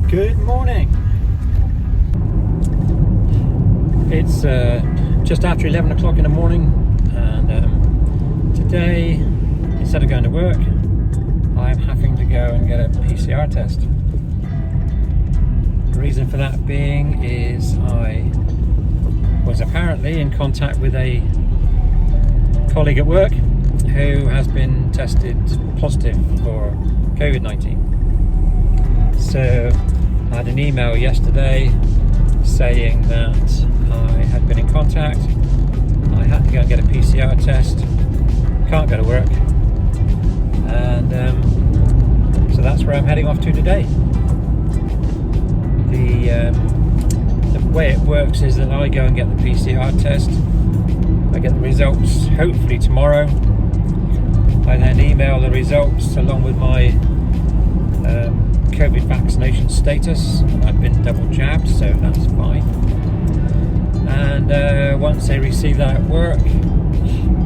Good morning. It's just after 11 o'clock in the morning, and today, instead of going to work, I'm having to go and get a PCR test. The reason for that being is I was apparently in contact with a colleague at work who has been tested positive for COVID-19. So I had an email yesterday saying that I had been in contact, I had to go and get a PCR test, can't go to work, and so that's where I'm heading off to today. The way it works is that I go and get the PCR test, I get the results hopefully tomorrow, I then email the results along with my COVID vaccination status. I've been double jabbed, so that's fine. And once they receive that at work,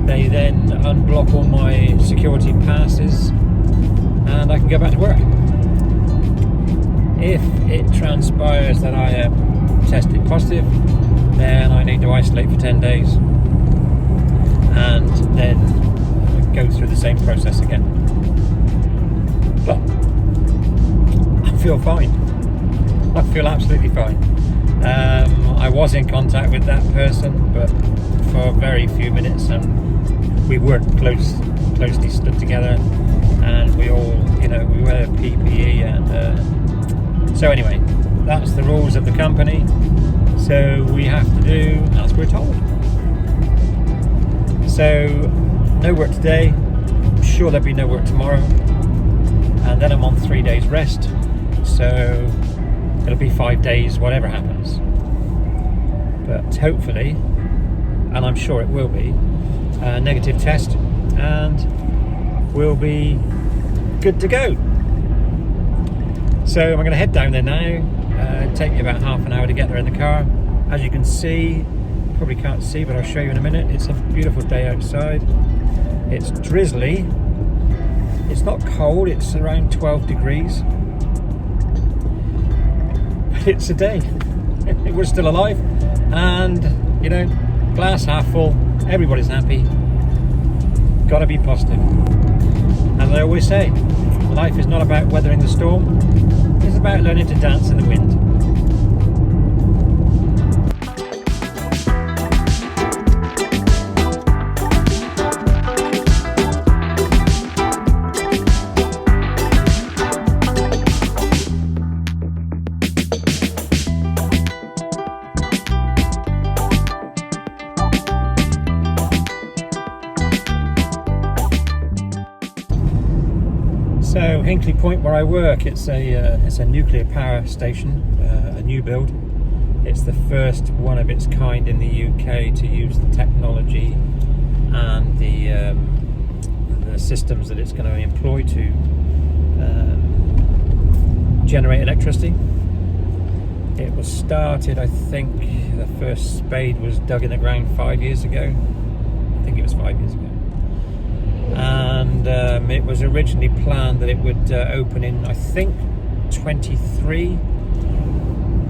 they then unblock all my security passes and I can go back to work. If it transpires that I am tested positive, then I need to isolate for 10 days and then go through the same process again. But I feel fine. I feel absolutely fine. I was in contact with that person, but for a very few minutes, and we weren't closely stood together, and we all, we wear PPE, and so anyway, that's the rules of the company. So we have to do as we're told. So no work today. I'm sure there'll be no work tomorrow, and then I'm on 3 days rest. So it'll be 5 days, whatever happens. But hopefully, and I'm sure it will be, a negative test, and we'll be good to go. So I'm going to head down there now. It'll take me about half an hour to get there in the car. As you can see, probably can't see, but I'll show you in a minute. It's a beautiful day outside. It's drizzly. It's not cold, it's around 12 degrees. It's a day. We're still alive, and glass half full. Everybody's happy. Gotta be positive. As I always say, life is not about weathering the storm. It's about learning to dance in the wind. So Hinkley Point, where I work, it's a nuclear power station, a new build. It's the first one of its kind in the UK to use the technology and the systems that it's going to employ to generate electricity. It was started, I think, the first spade was dug in the ground 5 years ago. I think it was 5 years ago. And it was originally planned that it would open in, I think, 23.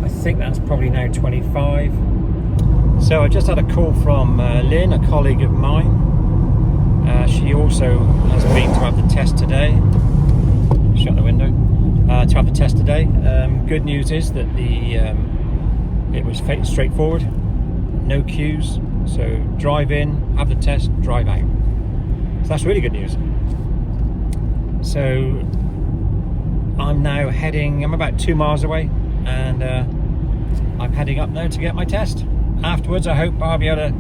I think that's probably now 25. So I just had a call from Lynn, a colleague of mine. She also has been to have the test today. Shut the window. To have the test today. Good news is that it was straightforward. No queues. So drive in, have the test, drive out. So that's really good news. So I'm now I'm about 2 miles away, and I'm heading up now to get my test. Afterwards, I hope I'll be able to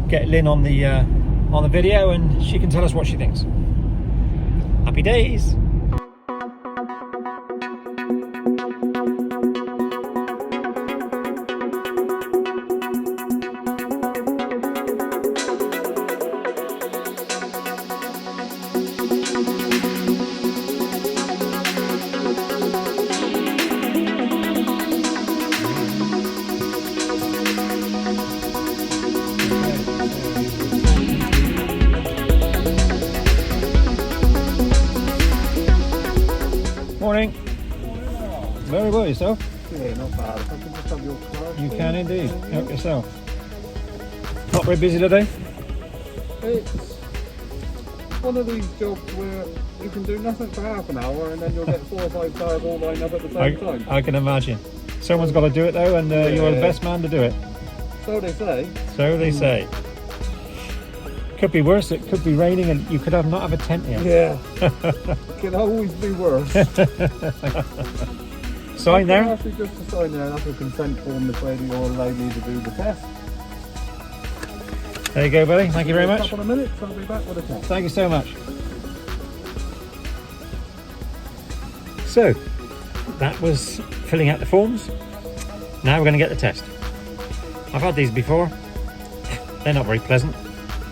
get Lynn on the video, and she can tell us what she thinks. Happy days. Very well, yourself? Yeah, not bad. If I can just have your card. You can indeed. Help yourself. Not very busy today? It's one of these jobs where you can do nothing for half an hour and then you'll get 4 or 5 cars all lined up at the same time. I can imagine. Someone's got to do it though, and you're the best man to do it. So they say. So they say. Could be worse. It could be raining, and you could not have a tent here. Yeah. Can always be worse. Sign there. Actually, just to sign there, that's a consent form to say that you're allowed me to do the test. There you go, buddy. Thank you very much. A couple of minutes, I'll be back with a test. Thank you so much. So, that was filling out the forms. Now we're going to get the test. I've had these before. They're not very pleasant,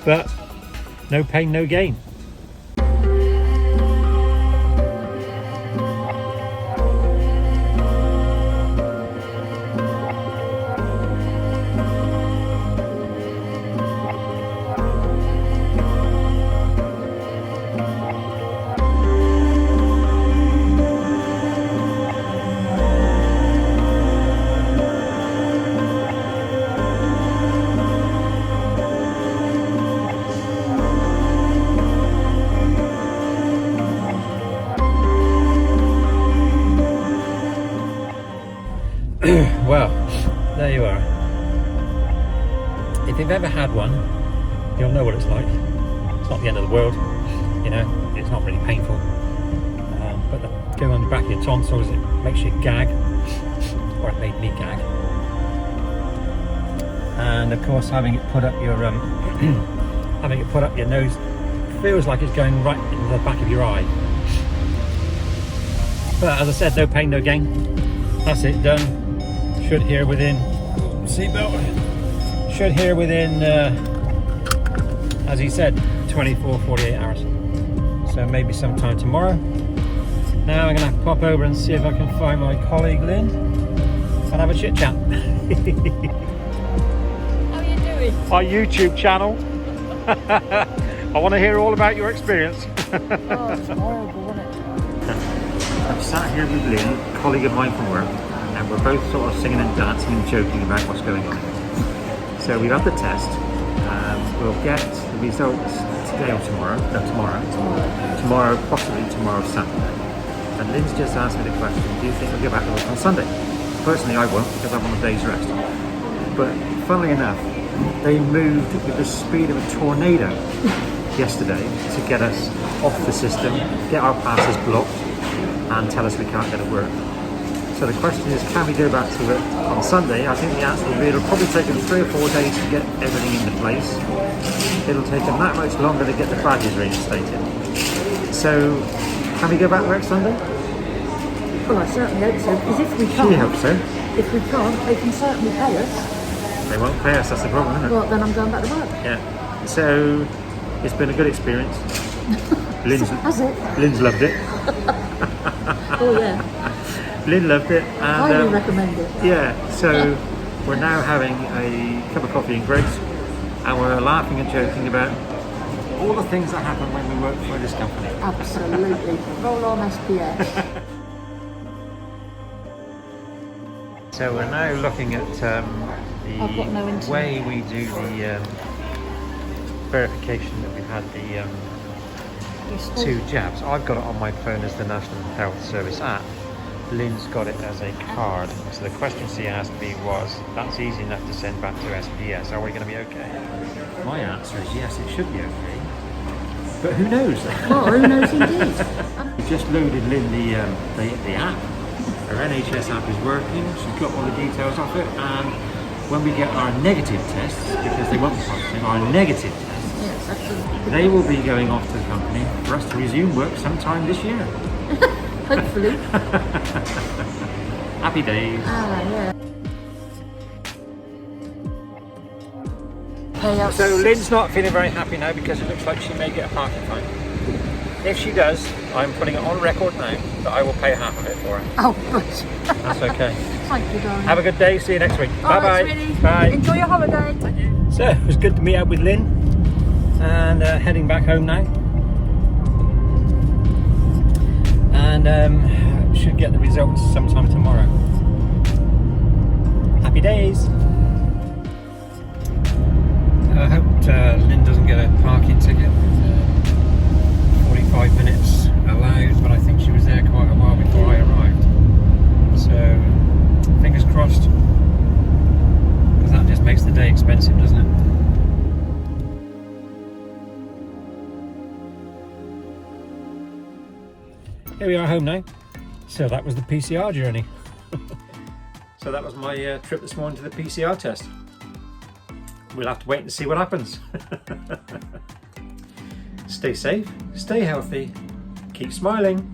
but no pain, no gain. Well, there you are. If you've ever had one, you'll know what it's like. It's not the end of the world, you know, it's not really painful. But going on the back of your tonsils, it makes you gag, or it made me gag. And of course, having it put up your having it put up your nose feels like it's going right into the back of your eye. But as I said, no pain, no gain. That's it, done. Should hear within, seatbelt, should hear within, as he said, 24, 48 hours. So maybe sometime tomorrow. Now I'm going to have to pop over and see if I can find my colleague Lynn and have a chit chat. How are you doing? Our YouTube channel. I want to hear all about your experience. Oh, it's horrible, isn't it? I'm sat here with Lynn, a colleague of mine from work. And we're both sort of singing and dancing and joking about what's going on. So we've had the test. We'll get the results today or tomorrow. No, tomorrow, possibly tomorrow, Saturday. And Lynn's just asked me the question, do you think we'll get back to work on Sunday? Personally, I won't, because I'm on a day's rest. But funnily enough, they moved with the speed of a tornado yesterday to get us off the system, get our passes blocked, and tell us we can't get to work. So the question is, can we go back to it on Sunday? I think the answer will be it'll probably take them 3 or 4 days to get everything into place. It'll take them that much longer to get the badges reinstated. So, can we go back to work Sunday? Well, I certainly hope so, because if we can't... She hopes so. If we can't, they can certainly pay us. They won't pay us, that's the problem, isn't it? Well, then I'm going back to work. Yeah. So, it's been a good experience. Has it? Lynn's loved it. Oh, yeah. Lynn loved it. And, Highly recommend it. Yeah, so we're now having a cup of coffee and grapes, and we're laughing and joking about all the things that happen when we work for this company. Absolutely. Roll on SPS. So we're now looking at the way we do the verification that we've had the 2 jabs. I've got it on my phone as the National Health Service app. Lynn's got it as a card. So the question she asked me was, that's easy enough to send back to SPS, are we going to be okay? My answer is yes, it should be okay. But who knows? Well, who knows indeed. We just loaded Lynn the app. Her NHS app is working. She's got all the details of it. And when we get our negative tests, because they won't be positive, our negative tests, Yes, absolutely. they will be going off to the company for us to resume work sometime this year. Hopefully. Happy days. Yeah. So Lynn's not feeling very happy now because it looks like she may get a parking fine. If she does, I'm putting it on record now that I will pay half of it for her. Oh, good. That's okay. Thank you, darling. Have a good day. See you next week. All Bye-bye. right, sweetie. Bye. Enjoy your holiday. Thank you. So it was good to meet up with Lynn, and heading back home now. And should get the results sometime tomorrow. Happy days. I hope Lynn doesn't get a parking ticket. 45 minutes allowed, but I think she was there quite a while before I arrived. So, fingers crossed. Because that just makes the day expensive, doesn't it? Here we are home now. So that was the PCR journey. So that was my trip this morning to the PCR test. We'll have to wait and see what happens. Stay safe, stay healthy, keep smiling.